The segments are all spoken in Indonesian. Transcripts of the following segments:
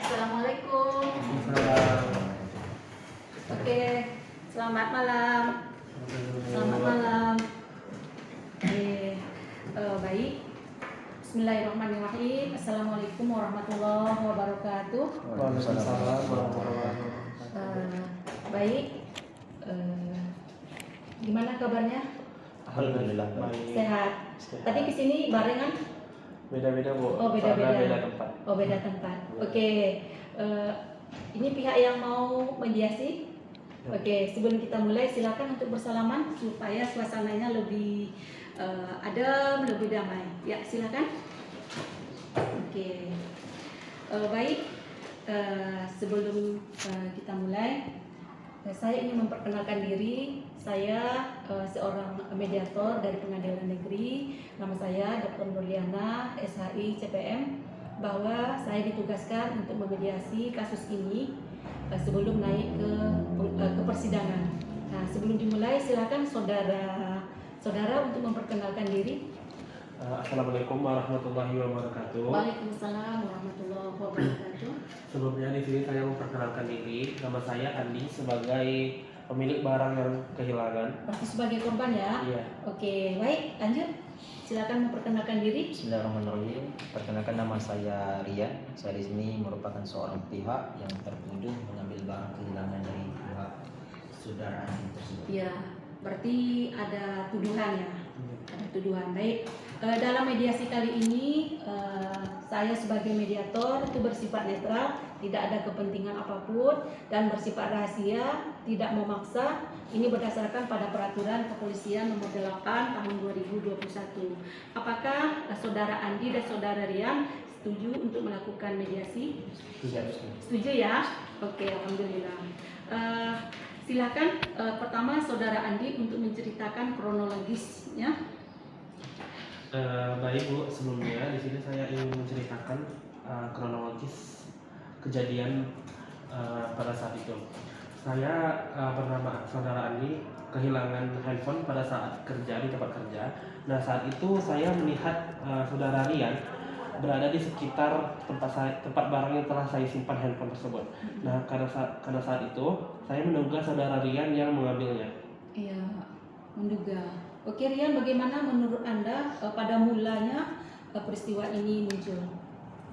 Assalamualaikum. Salam. Oke, selamat malam. Selamat malam. Baik. Bismillahirrahmanirrahim. Assalamualaikum warahmatullahi wabarakatuh. Waalaikumsalam warahmatullahi wabarakatuh. Baik. Gimana kabarnya? Alhamdulillah Baik. Sehat. Tadi kesini barengan? Beda-beda Bu. Oh, beda-beda. Soalnya beda tempat. Oh, beda tempat. Oke. Ini pihak yang mau mediasi. Oke, sebelum kita mulai silakan untuk bersalaman supaya suasananya lebih adem, lebih damai. Ya, silakan. Oke. Baik. Sebelum kita mulai, saya ingin memperkenalkan diri. Saya seorang mediator dari Pengadilan Negeri. Nama saya Dr. Nurliana, SHI CPM. Bahwa saya ditugaskan untuk memediasi kasus ini sebelum naik ke persidangan. Nah, sebelum dimulai, silakan saudara untuk memperkenalkan diri. Assalamualaikum warahmatullahi wabarakatuh. Waalaikumsalam warahmatullahi wabarakatuh. Sebelumnya di sini saya memperkenalkan diri. Nama saya Andi sebagai pemilik barang yang kehilangan. Berarti sebagai korban ya? Iya. Oke, baik, lanjut. Silakan memperkenalkan diri. Bismillahirrahmanirrahim. Perkenalkan, nama saya Rian. Saya di sini merupakan seorang pihak yang tertuduh mengambil barang kehilangan dari pihak saudara Andi tersebut. Ya, berarti ada tuduhan ya? Ada tuduhan. Baik. Dalam mediasi kali ini saya sebagai mediator itu bersifat netral, tidak ada kepentingan apapun dan bersifat rahasia, tidak memaksa. Ini berdasarkan pada peraturan kepolisian nomor 8 tahun 2021. Apakah saudara Andi dan saudara Rian setuju untuk melakukan mediasi? Setuju ya? Oke, alhamdulillah. Silakan pertama saudara Andi untuk menceritakan kronologisnya. Baik Bu, sebelumnya di sini saya ingin menceritakan kronologis kejadian pada saat itu. Saya bernama saudara Andi kehilangan handphone pada saat kerja di tempat kerja. Nah, saat itu saya melihat saudara Rian berada di sekitar tempat barang yang telah saya simpan handphone tersebut. Nah, karena saat itu saya menduga saudara Rian yang mengambilnya. Iya, menduga. Oke Rian, bagaimana menurut Anda pada mulanya peristiwa ini muncul?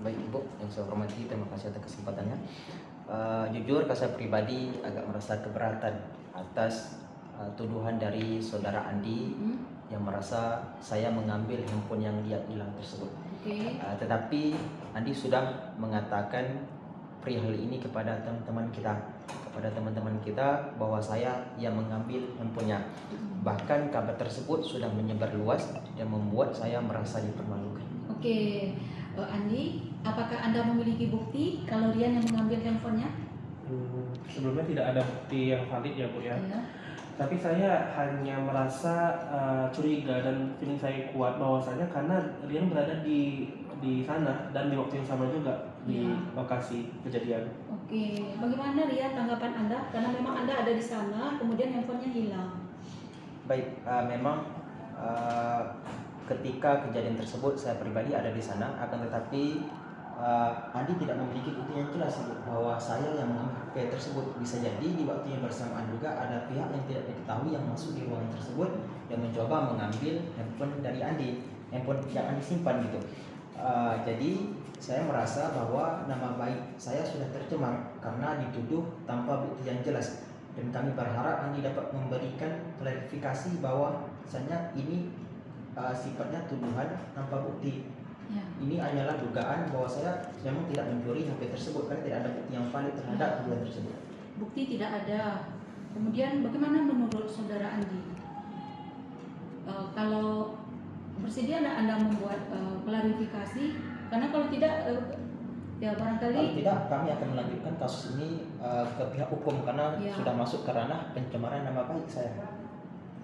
Baik Ibu, yang saya hormati, terima kasih atas kesempatannya. Jujur, saya pribadi agak merasa keberatan atas tuduhan dari saudara Andi yang merasa saya mengambil handphone yang dia hilang tersebut. Oke. Tetapi Andi sudah mengatakan perihal ini kepada teman-teman kita bahwa saya yang mengambil handphonenya. Bahkan kabar tersebut sudah menyebar luas dan membuat saya merasa dipermalukan. Oke, Andi, apakah Anda memiliki bukti kalau Rian yang mengambil handphonenya? Sebelumnya tidak ada bukti yang valid ya Bu ya. Iya. Tapi saya hanya merasa curiga dan feeling saya kuat bahwasanya karena Rian berada di sana dan di waktu yang sama juga di lokasi kejadian. Oke, bagaimana Rian tanggapan Anda? Karena memang Anda ada di sana, kemudian handphonenya hilang. Baik, memang ketika kejadian tersebut saya pribadi ada di sana, akan tetapi Andi tidak memiliki bukti yang jelas bahwa saya yang mengambil HP tersebut. Bisa jadi di waktu yang bersamaan juga ada pihak yang tidak diketahui yang masuk di ruangan tersebut dan mencoba mengambil handphone dari Andi, handphone yang Andi simpan gitu. Jadi saya merasa bahwa nama baik saya sudah tercemar karena dituduh tanpa bukti yang jelas, dan kami berharap Andi dapat memberikan klarifikasi bahwa misalnya ini sifatnya tuduhan tanpa bukti. Ya. Ini hanyalah dugaan bahwa saya memang tidak mencuri HP tersebut karena tidak ada bukti yang valid terhadap tuduhan tersebut. Bukti tidak ada. Kemudian bagaimana menurut saudara Andi? Kalau bersedia Anda membuat klarifikasi? Karena kalau tidak, ya barangkali. Kalau tidak, kami akan melanjutkan kasus ini ke pihak hukum karena sudah masuk ke ranah pencemaran nama baik saya.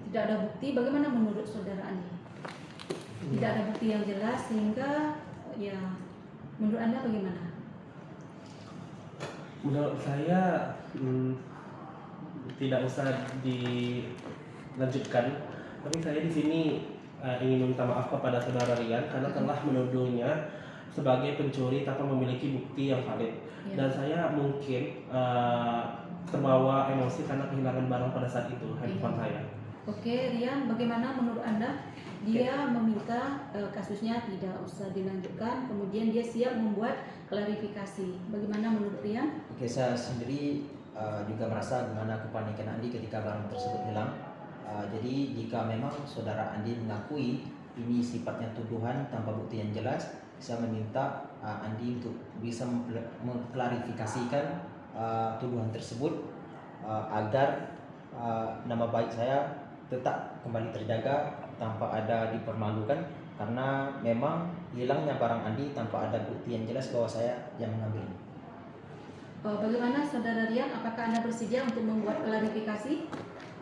Tidak ada bukti. Bagaimana menurut saudara Andi? Tidak ada bukti yang jelas sehingga ya menurut Anda bagaimana? Menurut saya tidak usah dilanjutkan, tapi saya di sini ingin meminta maaf kepada saudara Rian karena telah menuduhnya sebagai pencuri tanpa memiliki bukti yang valid. Ya. Dan saya mungkin terbawa emosi karena kehilangan barang pada saat itu, handphone saya. Oke, Rian, bagaimana menurut Anda? Dia meminta kasusnya tidak usah dilanjutkan, kemudian dia siap membuat klarifikasi. Bagaimana menurut Rian? Oke, saya sendiri juga merasa gimana kepanikan Andi ketika barang tersebut hilang. Jadi jika memang saudara Andi mengakui ini sifatnya tuduhan tanpa bukti yang jelas, saya meminta Andi untuk bisa mengklarifikasikan tuduhan tersebut agar nama baik saya tetap kembali terjaga tanpa ada dipermalukan, karena memang hilangnya barang Andi tanpa ada bukti yang jelas bahwa saya yang mengambilnya. Bagaimana saudara Rian? Apakah Anda bersedia untuk membuat klarifikasi?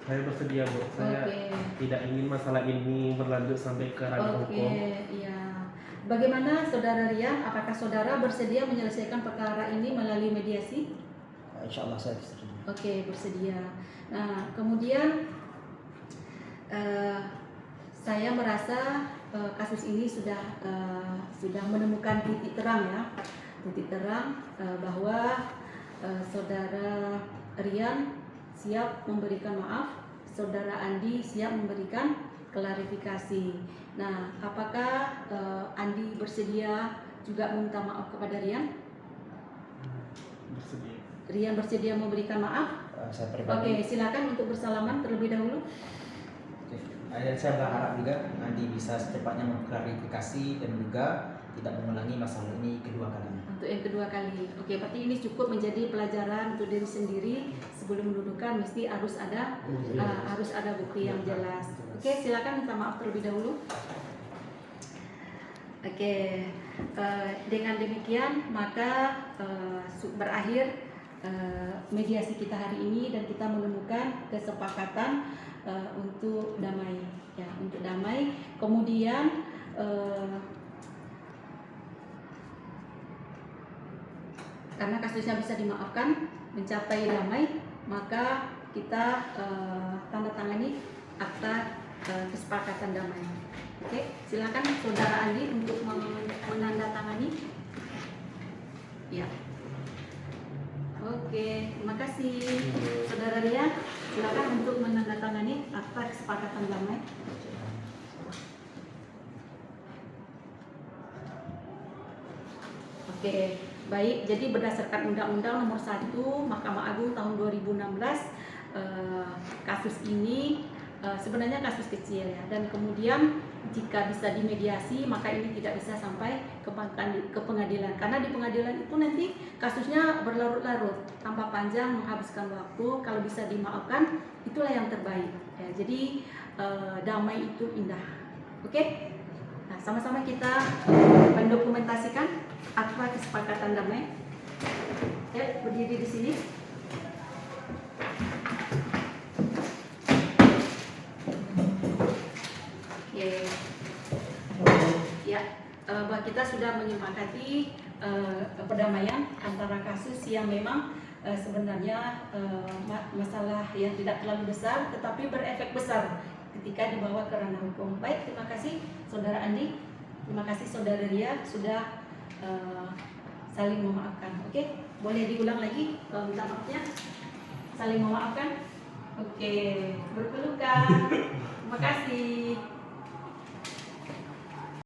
Saya bersedia, Bu. Saya tidak ingin masalah ini berlanjut sampai ke ranah hukum. Iya. Bagaimana saudara Rian? Apakah saudara bersedia menyelesaikan perkara ini melalui mediasi? Insya Allah saya bersedia. Oke, bersedia. Nah, kemudian saya merasa kasus ini sudah menemukan titik terang ya, titik terang bahwa saudara Rian siap memberikan maaf, saudara Andi siap memberikan klarifikasi. Nah, apakah Andi bersedia juga meminta maaf kepada Rian? Bersedia. Rian bersedia memberikan maaf? Saya Oke, pribadi. silakan untuk bersalaman terlebih dahulu. Dan saya berharap juga Andi bisa secepatnya mengklarifikasi dan juga tidak mengulangi masalah ini kedua kalinya. Untuk yang kedua kali. Oke, berarti ini cukup menjadi pelajaran untuk diri sendiri. Sebelum menuduhkan mesti harus ada bukti yang jelas. Oke, silakan minta maaf terlebih dahulu. Oke, dengan demikian maka berakhir mediasi kita hari ini dan kita menemukan kesepakatan untuk damai, ya, untuk damai. Kemudian karena kasusnya bisa dimaafkan, mencapai damai, maka kita tanda tangani akta kesepakatan damai. Oke, silakan saudara Andi untuk menandatangani. Ya. Oke, terima kasih saudara Rian. Silakan untuk menandatangani akta kesepakatan damai. Oke, baik. Jadi berdasarkan Undang-Undang Nomor 1 Mahkamah Agung tahun 2016, kasus ini sebenarnya kasus kecil ya, dan kemudian jika bisa dimediasi maka ini tidak bisa sampai ke pengadilan, karena di pengadilan itu nanti kasusnya berlarut-larut, tambah panjang, menghabiskan waktu. Kalau bisa dimaafkan itulah yang terbaik ya. Jadi damai itu indah. Oke, nah sama-sama kita mendokumentasikan akta kesepakatan damai. Ya, berdiri di sini. Ya, bahwa kita sudah menyepakati perdamaian antara kasus yang memang sebenarnya masalah yang tidak terlalu besar tetapi berefek besar ketika dibawa ke ranah hukum. Baik, terima kasih saudara Andi, terima kasih saudara Ria sudah saling memaafkan. Oke, boleh diulang lagi minta maafnya, saling memaafkan. Oke, berpelukan. Terima kasih.